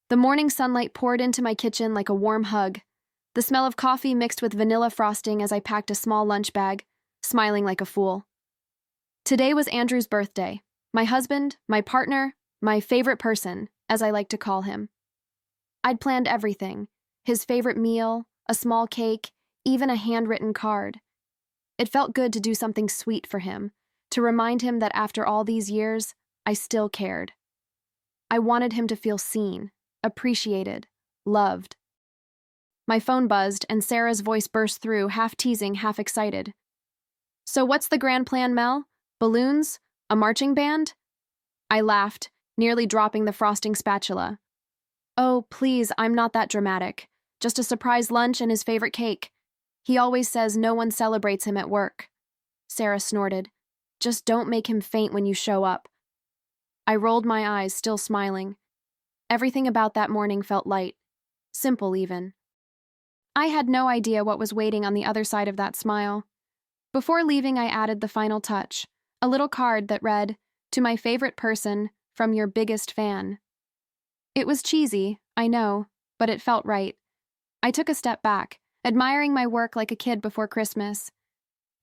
The morning sunlight poured into my kitchen like a warm hug, the smell of coffee mixed with vanilla frosting as I packed a small lunch bag, smiling like a fool. Today was Andrew's birthday. My husband, my partner, my favorite person, as I like to call him. I'd planned everything: his favorite meal, a small cake, even a handwritten card. It felt good to do something sweet for him, to remind him that after all these years, I still cared. I wanted him to feel seen, appreciated, loved. My phone buzzed, and Sarah's voice burst through, half teasing, half excited. "So what's the grand plan, Mel? Balloons? A marching band?" I laughed, nearly dropping the frosting spatula. "Oh, please, I'm not that dramatic. Just a surprise lunch and his favorite cake. He always says no one celebrates him at work." Sarah snorted. "Just don't make him faint when you show up." I rolled my eyes, still smiling. Everything about that morning felt light, simple even. I had no idea what was waiting on the other side of that smile. Before leaving, I added the final touch, a little card that read, "To my favorite person, from your biggest fan." It was cheesy, I know, but it felt right. I took a step back, admiring my work like a kid before Christmas.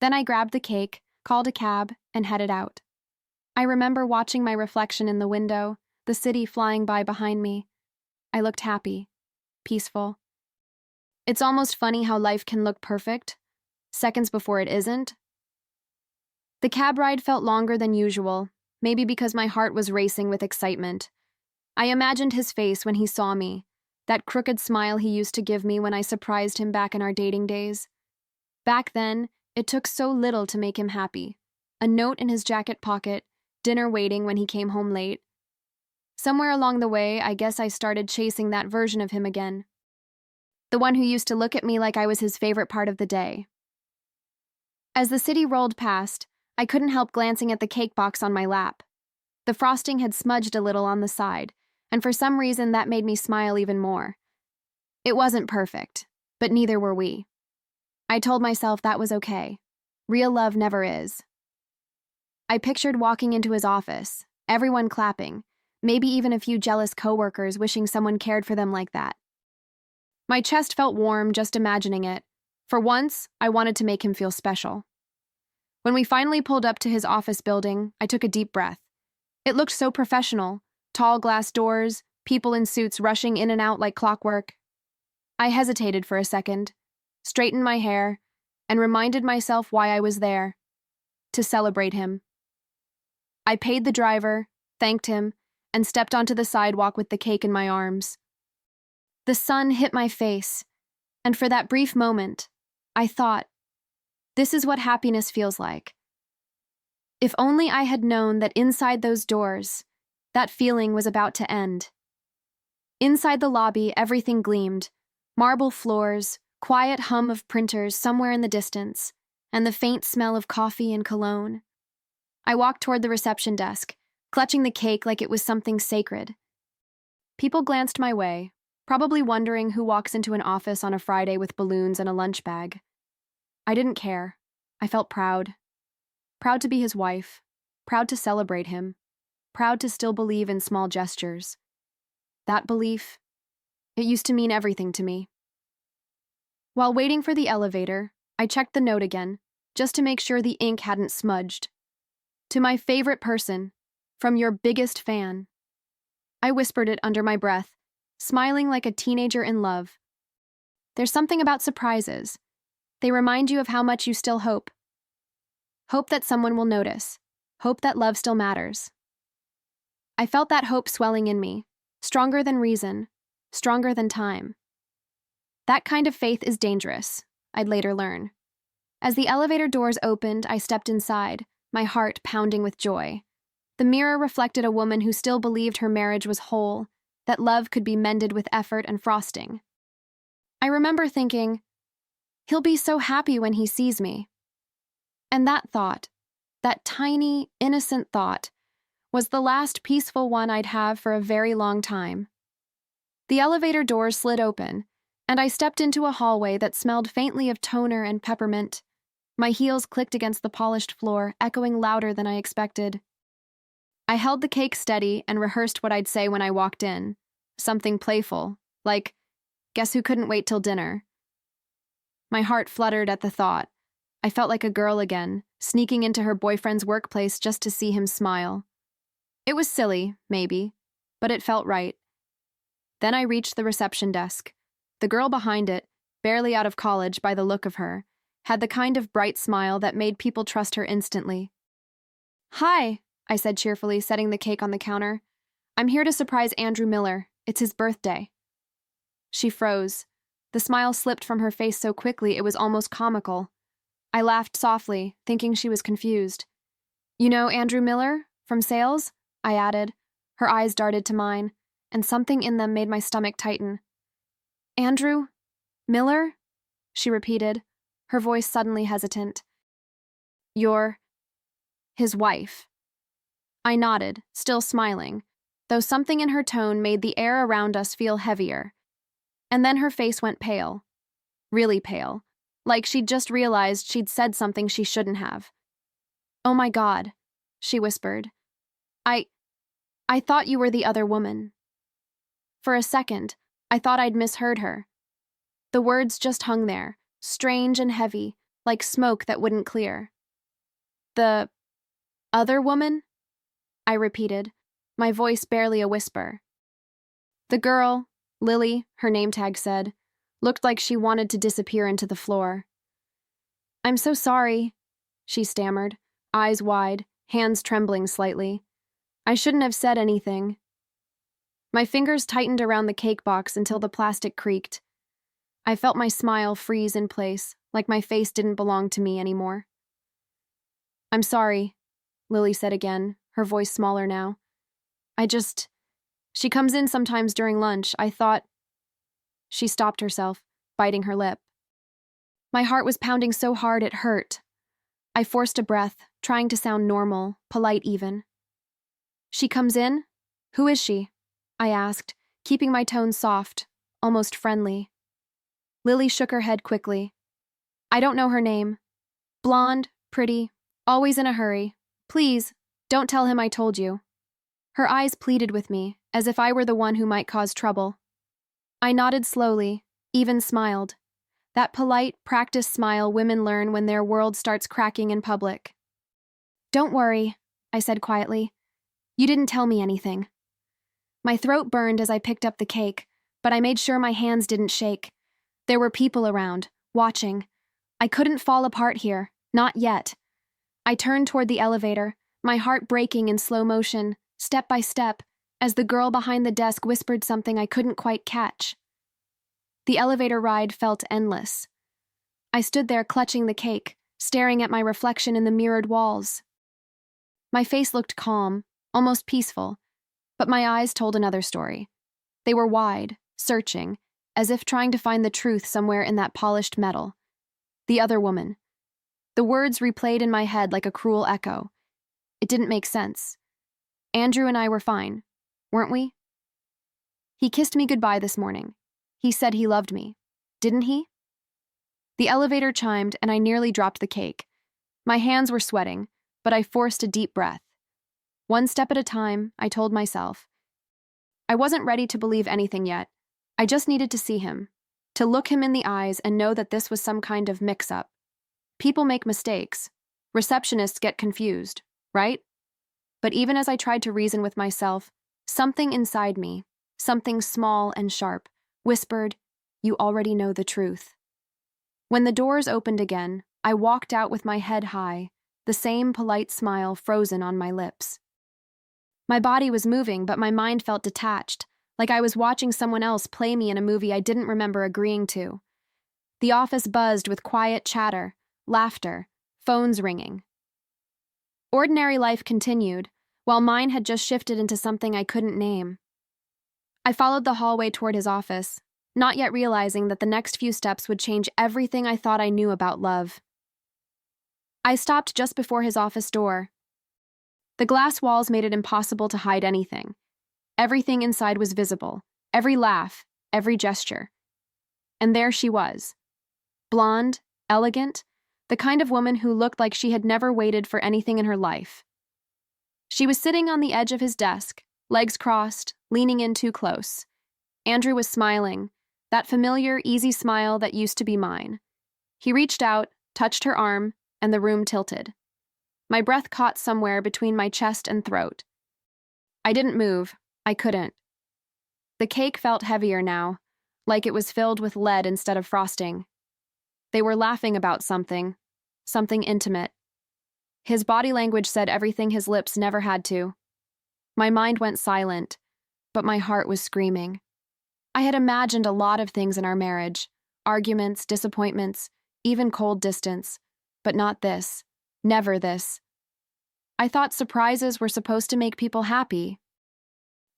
Then I grabbed the cake, called a cab, and headed out. I remember watching my reflection in the window, the city flying by behind me. I looked happy, peaceful. It's almost funny how life can look perfect, seconds before it isn't. The cab ride felt longer than usual, maybe because my heart was racing with excitement. I imagined his face when he saw me, that crooked smile he used to give me when I surprised him back in our dating days. Back then, it took so little to make him happy. A note in his jacket pocket, dinner waiting when he came home late. Somewhere along the way, I guess I started chasing that version of him again. The one who used to look at me like I was his favorite part of the day. As the city rolled past, I couldn't help glancing at the cake box on my lap. The frosting had smudged a little on the side, and for some reason that made me smile even more. It wasn't perfect, but neither were we. I told myself that was okay. Real love never is. I pictured walking into his office, everyone clapping, maybe even a few jealous coworkers wishing someone cared for them like that. My chest felt warm just imagining it. For once, I wanted to make him feel special. When we finally pulled up to his office building, I took a deep breath. It looked so professional, tall glass doors, people in suits rushing in and out like clockwork. I hesitated for a second, straightened my hair, and reminded myself why I was there: to celebrate him. I paid the driver, thanked him, and stepped onto the sidewalk with the cake in my arms. The sun hit my face, and for that brief moment, I thought, this is what happiness feels like. If only I had known that inside those doors, that feeling was about to end. Inside the lobby, everything gleamed: marble floors, quiet hum of printers somewhere in the distance, and the faint smell of coffee and cologne. I walked toward the reception desk, clutching the cake like it was something sacred. People glanced my way, probably wondering who walks into an office on a Friday with balloons and a lunch bag. I didn't care. I felt proud. Proud to be his wife. Proud to celebrate him. Proud to still believe in small gestures. That belief, it used to mean everything to me. While waiting for the elevator, I checked the note again, just to make sure the ink hadn't smudged. "To my favorite person, from your biggest fan." I whispered it under my breath, smiling like a teenager in love. There's something about surprises. They remind you of how much you still hope. Hope that someone will notice. Hope that love still matters. I felt that hope swelling in me, stronger than reason, stronger than time. That kind of faith is dangerous, I'd later learn. As the elevator doors opened, I stepped inside, my heart pounding with joy. The mirror reflected a woman who still believed her marriage was whole, that love could be mended with effort and frosting. I remember thinking, he'll be so happy when he sees me. And that thought, that tiny, innocent thought, was the last peaceful one I'd have for a very long time. The elevator doors slid open, and I stepped into a hallway that smelled faintly of toner and peppermint. My heels clicked against the polished floor, echoing louder than I expected. I held the cake steady and rehearsed what I'd say when I walked in. something playful, like, guess who couldn't wait till dinner? My heart fluttered at the thought. I felt like a girl again, sneaking into her boyfriend's workplace just to see him smile. It was silly, maybe, but it felt right. Then I reached the reception desk. The girl behind it, barely out of college by the look of her, had the kind of bright smile that made people trust her instantly. "Hi," I said cheerfully, setting the cake on the counter. "I'm here to surprise Andrew Miller. It's his birthday." She froze. The smile slipped from her face so quickly it was almost comical. I laughed softly, thinking she was confused. "You know Andrew Miller? From sales?" I added. Her eyes darted to mine, and something in them made my stomach tighten. "Andrew Miller?" she repeated, her voice suddenly hesitant. "You're his wife." I nodded, still smiling, though something in her tone made the air around us feel heavier. And then her face went pale. Really pale. Like she'd just realized she'd said something she shouldn't have. "Oh my God," she whispered. I thought you were the other woman." For a second, I thought I'd misheard her. The words just hung there, strange and heavy, like smoke that wouldn't clear. "The other woman?" I repeated, my voice barely a whisper. The girl, Lily, her name tag said, looked like she wanted to disappear into the floor. "I'm so sorry," she stammered, eyes wide, hands trembling slightly. "I shouldn't have said anything." My fingers tightened around the cake box until the plastic creaked. I felt my smile freeze in place, like my face didn't belong to me anymore. "I'm sorry," Lily said again, her voice smaller now. She comes in sometimes during lunch. I thought—" She stopped herself, biting her lip. My heart was pounding so hard it hurt. I forced a breath, trying to sound normal, polite even. "She comes in? Who is she?" I asked, keeping my tone soft, almost friendly. Lily shook her head quickly. "I don't know her name. Blonde, pretty, always in a hurry. Please, don't tell him I told you." Her eyes pleaded with me, as if I were the one who might cause trouble. I nodded slowly, even smiled. That polite, practiced smile women learn when their world starts cracking in public. "Don't worry," I said quietly. "You didn't tell me anything." My throat burned as I picked up the cake, but I made sure my hands didn't shake. There were people around, watching. I couldn't fall apart here, not yet. I turned toward the elevator, my heart breaking in slow motion, step by step, as the girl behind the desk whispered something I couldn't quite catch. The elevator ride felt endless. I stood there clutching the cake, staring at my reflection in the mirrored walls. My face looked calm, almost peaceful, but my eyes told another story. They were wide, searching, as if trying to find the truth somewhere in that polished metal. The other woman. The words replayed in my head like a cruel echo. It didn't make sense. Andrew and I were fine, weren't we? He kissed me goodbye this morning. He said he loved me. Didn't he? The elevator chimed and I nearly dropped the cake. My hands were sweating, but I forced a deep breath. One step at a time, I told myself. I wasn't ready to believe anything yet. I just needed to see him, to look him in the eyes and know that this was some kind of mix-up. People make mistakes. Receptionists get confused, right? But even as I tried to reason with myself, something inside me, something small and sharp, whispered, "You already know the truth." When the doors opened again, I walked out with my head high, the same polite smile frozen on my lips. My body was moving, but my mind felt detached, like I was watching someone else play me in a movie I didn't remember agreeing to. The office buzzed with quiet chatter, laughter, phones ringing. Ordinary life continued, while mine had just shifted into something I couldn't name. I followed the hallway toward his office, not yet realizing that the next few steps would change everything I thought I knew about love. I stopped just before his office door. The glass walls made it impossible to hide anything. Everything inside was visible, every laugh, every gesture. And there she was. Blonde, elegant, the kind of woman who looked like she had never waited for anything in her life. She was sitting on the edge of his desk, legs crossed, leaning in too close, Andrew was smiling, that familiar, easy smile that used to be mine. He reached out, touched her arm, and the room tilted. My breath caught somewhere between my chest and throat. I didn't move. I couldn't. The cake felt heavier now, like it was filled with lead instead of frosting. They were laughing about something intimate. His body language said everything his lips never had to. My mind went silent, but my heart was screaming. I had imagined a lot of things in our marriage, arguments, disappointments, even cold distance, but not this. Never this. I thought surprises were supposed to make people happy.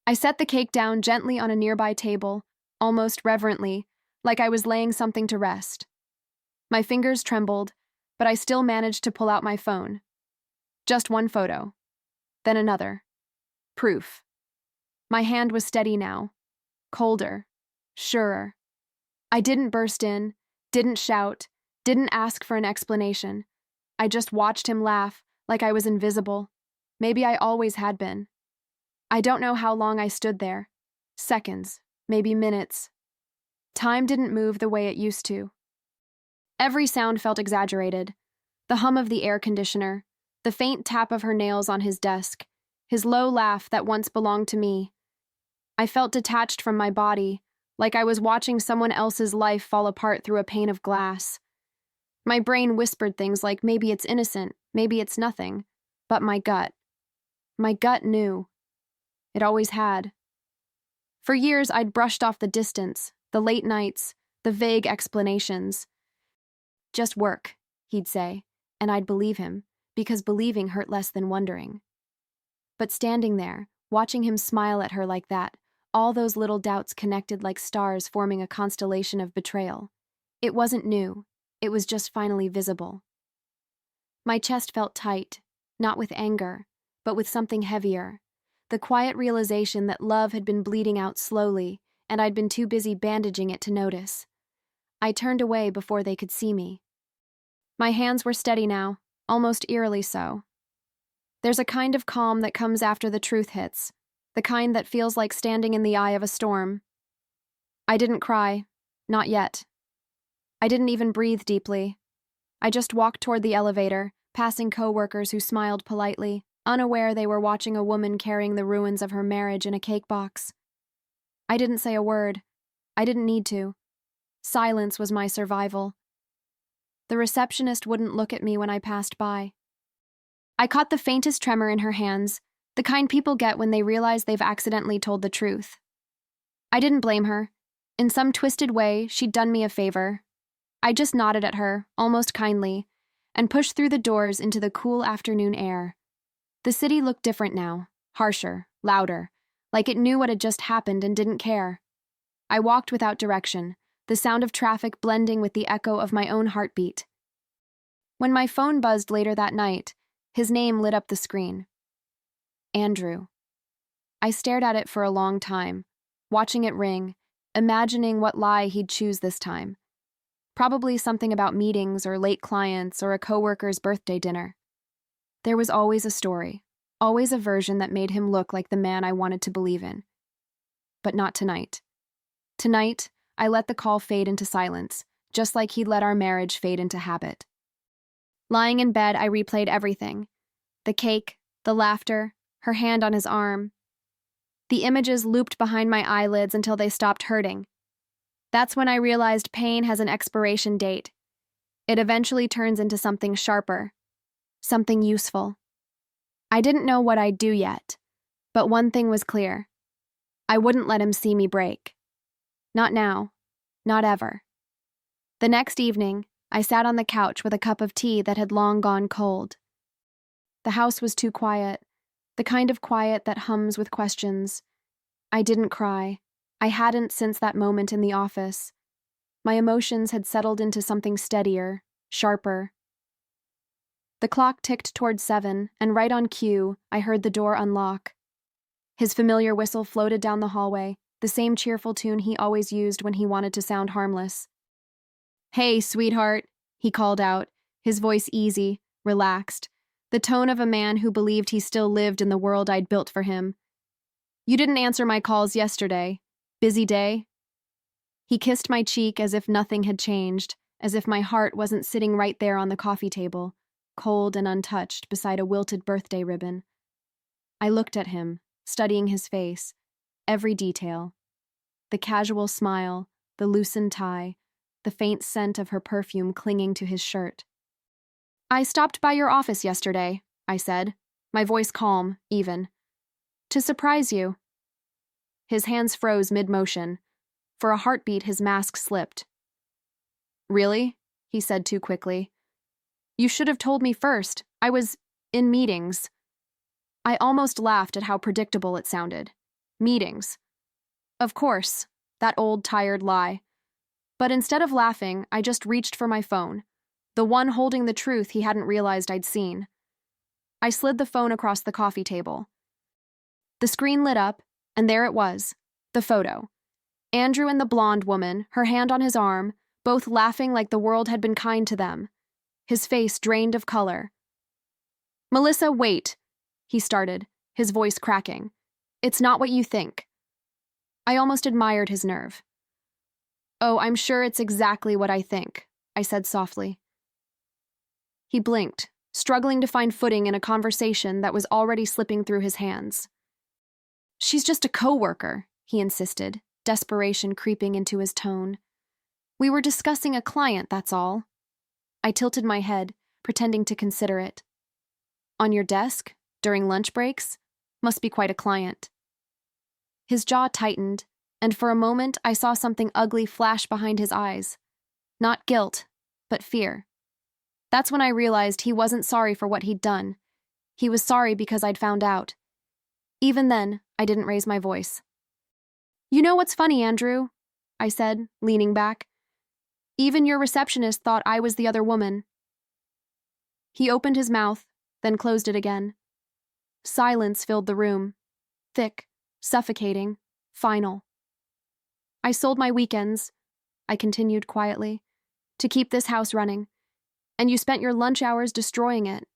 I set the cake down gently on a nearby table, almost reverently, like I was laying something to rest. My fingers trembled, but I still managed to pull out my phone. Just one photo. Then another. Proof. My hand was steady now. Colder. Surer. I didn't burst in, didn't shout, didn't ask for an explanation. I just watched him laugh, like I was invisible. Maybe I always had been. I don't know how long I stood there. Seconds, maybe minutes. Time didn't move the way it used to. Every sound felt exaggerated. The hum of the air conditioner, the faint tap of her nails on his desk, his low laugh that once belonged to me. I felt detached from my body, like I was watching someone else's life fall apart through a pane of glass. My brain whispered things like maybe it's innocent, maybe it's nothing. But my gut knew. It always had. For years, I'd brushed off the distance, the late nights, the vague explanations. Just work, he'd say, and I'd believe him, because believing hurt less than wondering. But standing there, watching him smile at her like that, all those little doubts connected like stars forming a constellation of betrayal. It wasn't new. It was just finally visible. My chest felt tight, not with anger, but with something heavier. The quiet realization that love had been bleeding out slowly, and I'd been too busy bandaging it to notice. I turned away before they could see me. My hands were steady now, almost eerily so. There's a kind of calm that comes after the truth hits, the kind that feels like standing in the eye of a storm. I didn't cry, not yet. I didn't even breathe deeply. I just walked toward the elevator, passing coworkers who smiled politely, unaware they were watching a woman carrying the ruins of her marriage in a cake box. I didn't say a word. I didn't need to. Silence was my survival. The receptionist wouldn't look at me when I passed by. I caught the faintest tremor in her hands, the kind people get when they realize they've accidentally told the truth. I didn't blame her. In some twisted way, she'd done me a favor. I just nodded at her, almost kindly, and pushed through the doors into the cool afternoon air. The city looked different now, harsher, louder, like it knew what had just happened and didn't care. I walked without direction, the sound of traffic blending with the echo of my own heartbeat. When my phone buzzed later that night, his name lit up the screen. Andrew. I stared at it for a long time, watching it ring, imagining what lie he'd choose this time. Probably something about meetings or late clients or a coworker's birthday dinner. There was always a story, always a version that made him look like the man I wanted to believe in. But not tonight. Tonight, I let the call fade into silence, just like he'd let our marriage fade into habit. Lying in bed, I replayed everything. The cake, the laughter, her hand on his arm. The images looped behind my eyelids until they stopped hurting. That's when I realized pain has an expiration date. It eventually turns into something sharper, something useful. I didn't know what I'd do yet, but one thing was clear. I wouldn't let him see me break. Not now, not ever. The next evening, I sat on the couch with a cup of tea that had long gone cold. The house was too quiet, the kind of quiet that hums with questions. I didn't cry. I hadn't since that moment in the office. My emotions had settled into something steadier, sharper. The clock ticked toward 7, and right on cue, I heard the door unlock. His familiar whistle floated down the hallway, the same cheerful tune he always used when he wanted to sound harmless. "Hey, sweetheart," he called out, his voice easy, relaxed, the tone of a man who believed he still lived in the world I'd built for him. "You didn't answer my calls yesterday. Busy day? He kissed my cheek as if nothing had changed, as if my heart wasn't sitting right there on the coffee table, cold and untouched beside a wilted birthday ribbon. I looked at him, studying his face, every detail. The casual smile, the loosened tie, the faint scent of her perfume clinging to his shirt. "I stopped by your office yesterday," I said, my voice calm, even. "To surprise you." His hands froze mid-motion. For a heartbeat, his mask slipped. "Really?" he said too quickly. "You should have told me first. I was in meetings." I almost laughed at how predictable it sounded. Meetings. Of course, that old tired lie. But instead of laughing, I just reached for my phone, the one holding the truth he hadn't realized I'd seen. I slid the phone across the coffee table. The screen lit up, and there it was, the photo. Andrew and the blonde woman, her hand on his arm, both laughing like the world had been kind to them. His face drained of color. "Melissa, wait," he started, his voice cracking. "It's not what you think." I almost admired his nerve. "Oh, I'm sure it's exactly what I think," I said softly. He blinked, struggling to find footing in a conversation that was already slipping through his hands. "She's just a coworker," he insisted, desperation creeping into his tone. "We were discussing a client, that's all." I tilted my head, pretending to consider it. "On your desk? During lunch breaks? Must be quite a client." His jaw tightened, and for a moment I saw something ugly flash behind his eyes. Not guilt, but fear. That's when I realized he wasn't sorry for what he'd done. He was sorry because I'd found out. Even then, I didn't raise my voice. "You know what's funny, Andrew?" I said, leaning back. "Even your receptionist thought I was the other woman." He opened his mouth, then closed it again. Silence filled the room. Thick, suffocating, final. "I sold my weekends," I continued quietly, "to keep this house running, and you spent your lunch hours destroying it."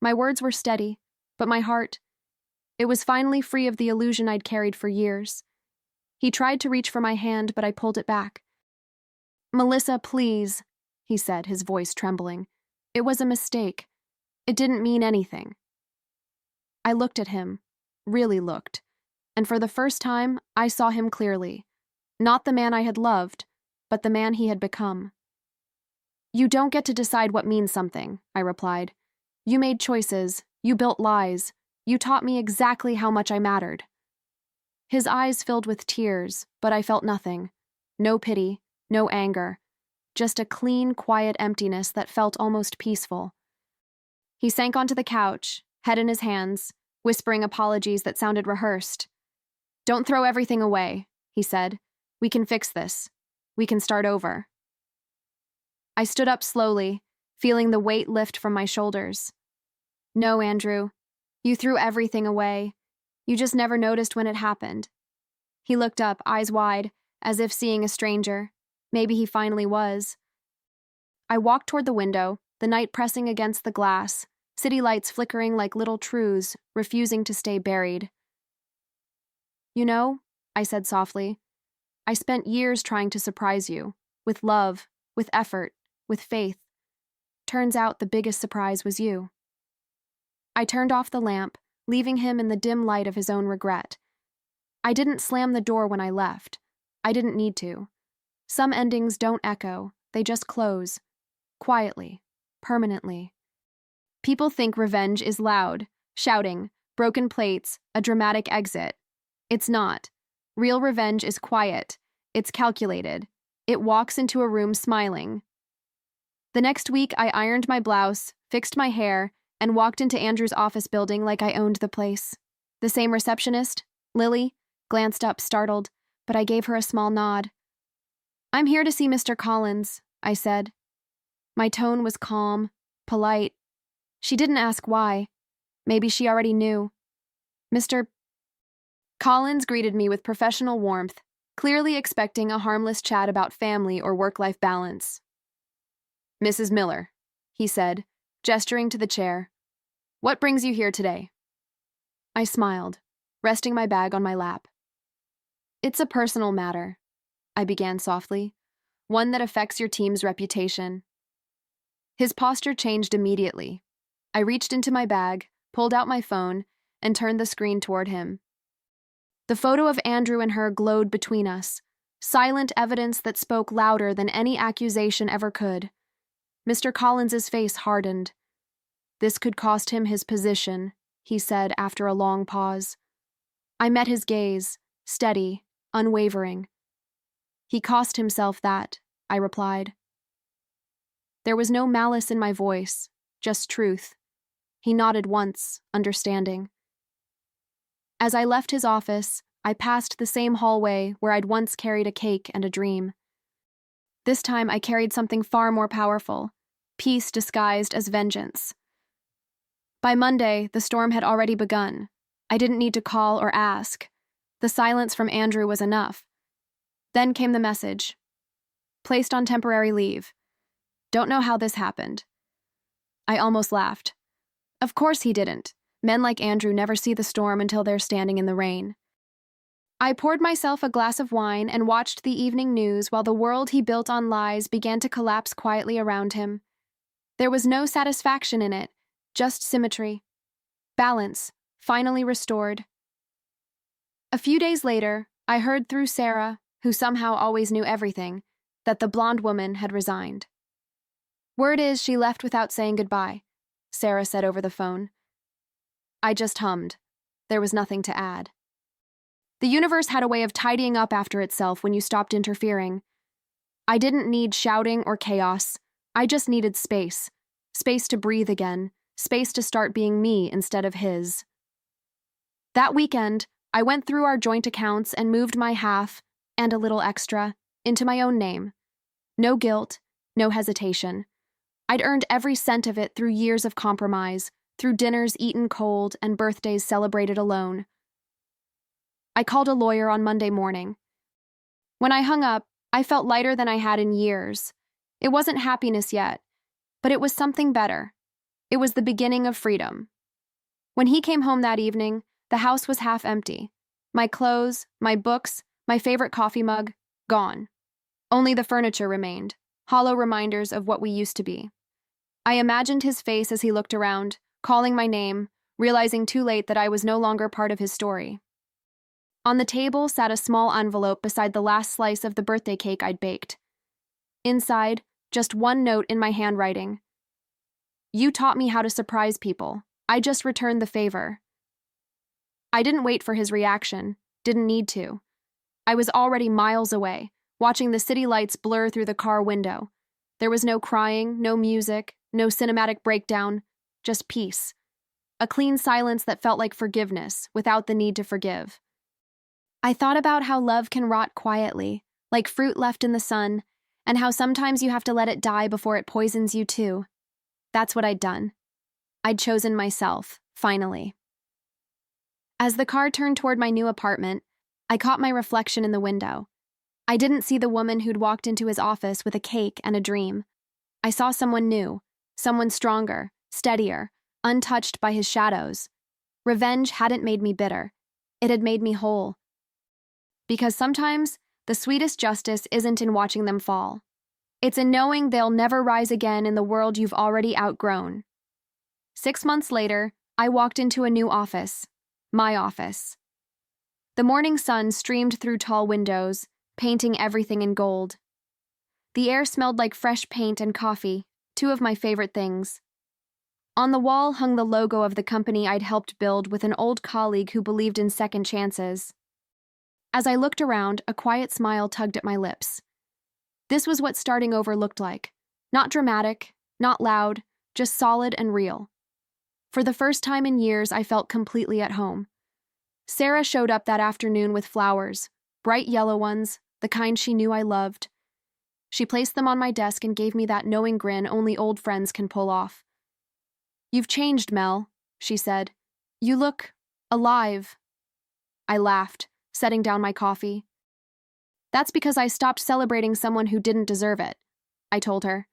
My words were steady, but my heart, it was finally free of the illusion I'd carried for years. He tried to reach for my hand, but I pulled it back. "Melissa, please," he said, his voice trembling. "It was a mistake. It didn't mean anything." I looked at him, really looked, and for the first time, I saw him clearly. Not the man I had loved, but the man he had become. "You don't get to decide what means something," I replied. "You made choices, you built lies, you taught me exactly how much I mattered." His eyes filled with tears, but I felt nothing. No pity, no anger. Just a clean, quiet emptiness that felt almost peaceful. He sank onto the couch, head in his hands, whispering apologies that sounded rehearsed. "Don't throw everything away," he said. "We can fix this. We can start over." I stood up slowly, feeling the weight lift from my shoulders. "No, Andrew. You threw everything away. You just never noticed when it happened." He looked up, eyes wide, as if seeing a stranger. Maybe he finally was. I walked toward the window, the night pressing against the glass, city lights flickering like little truths, refusing to stay buried. "You know," I said softly, "I spent years trying to surprise you, with love, with effort, with faith. Turns out the biggest surprise was you." I turned off the lamp, leaving him in the dim light of his own regret. I didn't slam the door when I left. I didn't need to. Some endings don't echo, they just close. Quietly, permanently. People think revenge is loud, shouting, broken plates, a dramatic exit. It's not. Real revenge is quiet. It's calculated. It walks into a room smiling. The next week, I ironed my blouse, fixed my hair, and walked into Andrew's office building like I owned the place. The same receptionist, Lily, glanced up startled, but I gave her a small nod. "I'm here to see Mr. Collins," I said. My tone was calm, polite. She didn't ask why. Maybe she already knew. Mr. Collins greeted me with professional warmth, clearly expecting a harmless chat about family or work-life balance. "Mrs. Miller," he said, gesturing to the chair. "What brings you here today?" I smiled, resting my bag on my lap. It's a personal matter, I began softly, one that affects your team's reputation. His posture changed immediately. I reached into my bag, pulled out my phone, and turned the screen toward him. The photo of Andrew and her glowed between us, silent evidence that spoke louder than any accusation ever could. Mr. Collins's face hardened. This could cost him his position, he said after a long pause. I met his gaze, steady, unwavering. He cost himself that, I replied. There was no malice in my voice, just truth. He nodded once, understanding. As I left his office, I passed the same hallway where I'd once carried a cake and a dream. This time I carried something far more powerful, peace disguised as vengeance. By Monday, the storm had already begun. I didn't need to call or ask. The silence from Andrew was enough. Then came the message. Placed on temporary leave. Don't know how this happened. I almost laughed. Of course he didn't. Men like Andrew never see the storm until they're standing in the rain. I poured myself a glass of wine and watched the evening news while the world he built on lies began to collapse quietly around him. There was no satisfaction in it, just symmetry. Balance, finally restored. A few days later, I heard through Sarah, who somehow always knew everything, that the blonde woman had resigned. Word is she left without saying goodbye, Sarah said over the phone. I just hummed. There was nothing to add. The universe had a way of tidying up after itself when you stopped interfering. I didn't need shouting or chaos. I just needed space. Space to breathe again. Space to start being me instead of his. That weekend, I went through our joint accounts and moved my half, and a little extra, into my own name. No guilt, no hesitation. I'd earned every cent of it through years of compromise, through dinners eaten cold and birthdays celebrated alone. I called a lawyer on Monday morning. When I hung up, I felt lighter than I had in years. It wasn't happiness yet, but it was something better. It was the beginning of freedom. When he came home that evening, the house was half empty. My clothes, my books, my favorite coffee mug, gone. Only the furniture remained, hollow reminders of what we used to be. I imagined his face as he looked around, calling my name, realizing too late that I was no longer part of his story. On the table sat a small envelope beside the last slice of the birthday cake I'd baked. Inside, just one note in my handwriting. You taught me how to surprise people. I just returned the favor. I didn't wait for his reaction, didn't need to. I was already miles away, watching the city lights blur through the car window. There was no crying, no music, no cinematic breakdown, just peace. A clean silence that felt like forgiveness, without the need to forgive. I thought about how love can rot quietly, like fruit left in the sun, and how sometimes you have to let it die before it poisons you too. That's what I'd done. I'd chosen myself, finally. As the car turned toward my new apartment, I caught my reflection in the window. I didn't see the woman who'd walked into his office with a cake and a dream. I saw someone new, someone stronger, steadier, untouched by his shadows. Revenge hadn't made me bitter. It had made me whole. Because sometimes, the sweetest justice isn't in watching them fall. It's in knowing they'll never rise again in the world you've already outgrown. 6 months later, I walked into a new office. My office. The morning sun streamed through tall windows, painting everything in gold. The air smelled like fresh paint and coffee, two of my favorite things. On the wall hung the logo of the company I'd helped build with an old colleague who believed in second chances. As I looked around, a quiet smile tugged at my lips. This was what starting over looked like. Not dramatic, not loud, just solid and real. For the first time in years, I felt completely at home. Sarah showed up that afternoon with flowers, bright yellow ones, the kind she knew I loved. She placed them on my desk and gave me that knowing grin only old friends can pull off. You've changed, Mel, she said. You look alive. I laughed, setting down my coffee. That's because I stopped celebrating someone who didn't deserve it, I told her.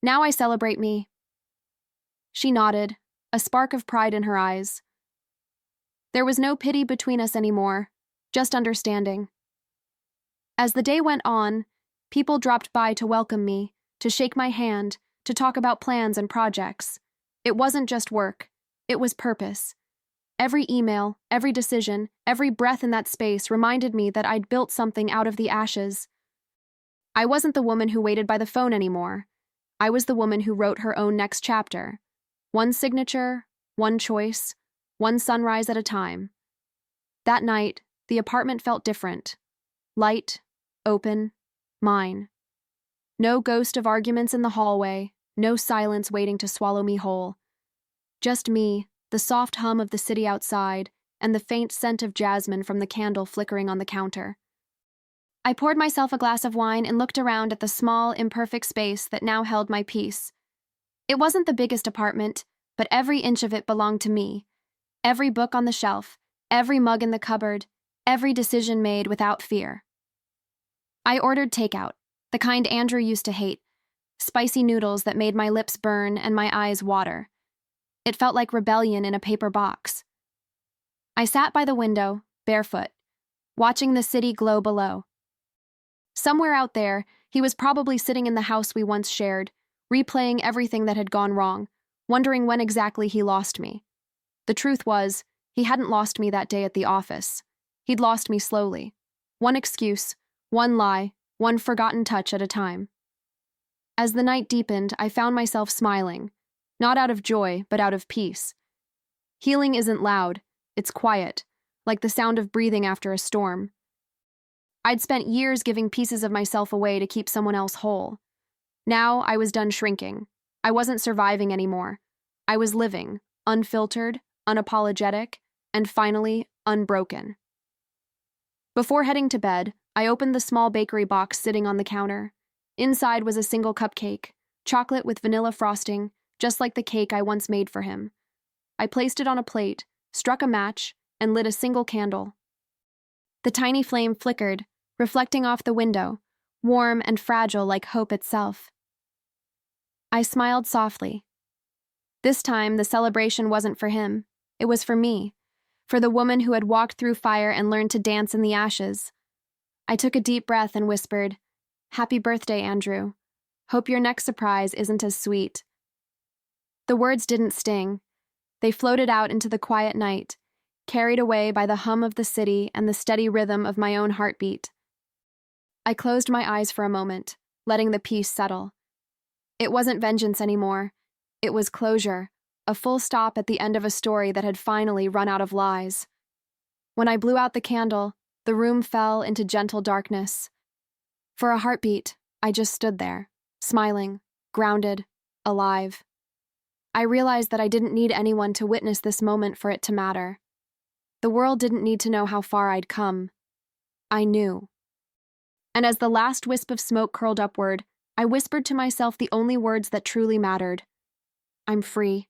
Now I celebrate me. She nodded, a spark of pride in her eyes. There was no pity between us anymore, just understanding. As the day went on, people dropped by to welcome me, to shake my hand, to talk about plans and projects. It wasn't just work, it was purpose. Every email, every decision, every breath in that space reminded me that I'd built something out of the ashes. I wasn't the woman who waited by the phone anymore. I was the woman who wrote her own next chapter. One signature, one choice, one sunrise at a time. That night, the apartment felt different. Light, open, mine. No ghost of arguments in the hallway, no silence waiting to swallow me whole. Just me, the soft hum of the city outside, and the faint scent of jasmine from the candle flickering on the counter. I poured myself a glass of wine and looked around at the small, imperfect space that now held my peace. It wasn't the biggest apartment, but every inch of it belonged to me. Every book on the shelf, every mug in the cupboard, every decision made without fear. I ordered takeout, the kind Andrew used to hate, spicy noodles that made my lips burn and my eyes water. It felt like rebellion in a paper box. I sat by the window, barefoot, watching the city glow below. Somewhere out there, he was probably sitting in the house we once shared, replaying everything that had gone wrong, wondering when exactly he lost me. The truth was, he hadn't lost me that day at the office. He'd lost me slowly. One excuse, one lie, one forgotten touch at a time. As the night deepened, I found myself smiling, not out of joy, but out of peace. Healing isn't loud, it's quiet, like the sound of breathing after a storm. I'd spent years giving pieces of myself away to keep someone else whole. Now I was done shrinking. I wasn't surviving anymore. I was living, unfiltered, unapologetic, and finally, unbroken. Before heading to bed, I opened the small bakery box sitting on the counter. Inside was a single cupcake, chocolate with vanilla frosting, just like the cake I once made for him. I placed it on a plate, struck a match, and lit a single candle. The tiny flame flickered, reflecting off the window, warm and fragile like hope itself. I smiled softly. This time, the celebration wasn't for him. It was for me, for the woman who had walked through fire and learned to dance in the ashes. I took a deep breath and whispered, "Happy birthday, Andrew. Hope your next surprise isn't as sweet." The words didn't sting. They floated out into the quiet night, carried away by the hum of the city and the steady rhythm of my own heartbeat. I closed my eyes for a moment, letting the peace settle. It wasn't vengeance anymore. It was closure, a full stop at the end of a story that had finally run out of lies. When I blew out the candle, the room fell into gentle darkness. For a heartbeat, I just stood there, smiling, grounded, alive. I realized that I didn't need anyone to witness this moment for it to matter. The world didn't need to know how far I'd come. I knew. And as the last wisp of smoke curled upward, I whispered to myself the only words that truly mattered. I'm free.